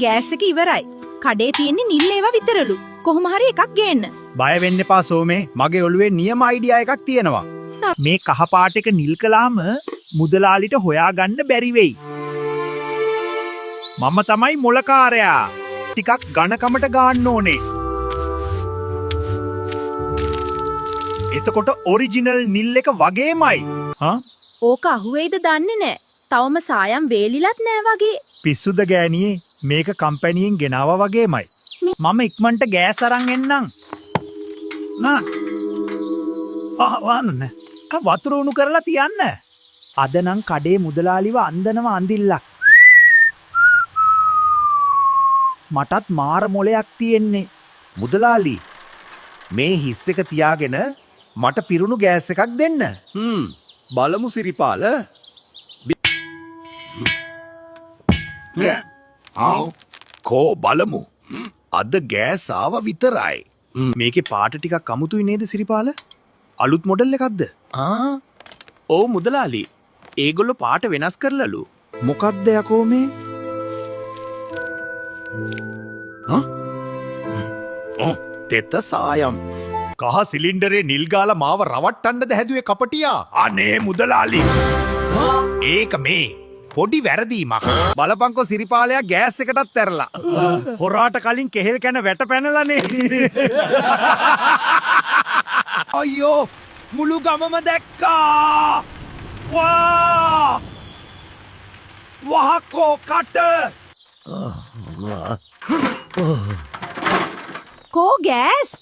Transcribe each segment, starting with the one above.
Gas එක ඉවරයි. කඩේ තියෙන්නේ නිල් ඒවා විතරලු. කොහොම හරි එකක් ගේන්න. බය වෙන්න එපා සෝමේ. මගේ ඔළුවේ නියම අයිඩියා එකක් තියෙනවා. මේ කහ පාට එක නිල් කළාම මුදලාලිට හොයාගන්න බැරි වෙයි. මම තමයි මොලකාරයා. ටිකක් ඝනකමට ගාන්න ඕනේ. එතකොට ඔරිජිනල් නිල් එක වගේමයි. හා? ඕක අහුවෙයිද දන්නේ නැහැ. තවම සායම් වේලිලත් නෑ වගේ. පිස්සුද ගෑණියේ? මේක කම්පැනියෙන් ගෙනාවා වගේමයි. මම ඉක්මනට ගෑස් අරන් එන්නම්. නා. වන්න. වතුර උණු කරලා තියන්න. අද නම් කඩේ මුදලාලිව අන්දනව අඳිල්ලක්. මටත් මාර මොලයක් තියෙන්නේ. මුදලාලි මේ හිස් එක තියාගෙන මට පිරුණු ගෑස් එකක් දෙන්න. බලමු සිරිපාල. කෝ බලමු. අද ගෑස් ආව විතරයි. මේකේ පාට ටිකක් අමුතුයි නේද සිරිපාල? අලුත් මොඩල් එකක්ද? ඔව් මුදලාලි. ඒගොල්ලෝ පාට වෙනස් කරලලු. මොකක්ද යකෝ මේ? තෙත සායම්. කහ සිලින්ඩරේ නිල් ගාලා මාව රවට්ටන්නද හැදුවේ කපටියා? අනේ මුදලාලි. ඒක මේ පොඩි වැරදීමක්. බලපංකෝ සිරිපාලයා ගෑස් එකටත් ඇරලා. හොරාට කලින් කෙහෙල් කන වැට පැනලානේ. අයියෝ මුළු ගමම දැක්කා. වා! වහකෝ කට. කෝ ගෑස්?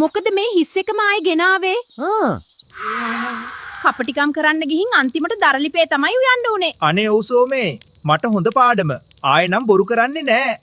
මොකද මේ හිස් එකම ආයි ගෙනාවේ? කපටිකම් කරන්න ගිහින් අන්තිමට දරලිපේ තමයි උයන්න උනේ. අනේ ඔව් සෝමේ. මට හොඳ පාඩම. ආයෙ නම් බොරු කරන්නේ නෑ.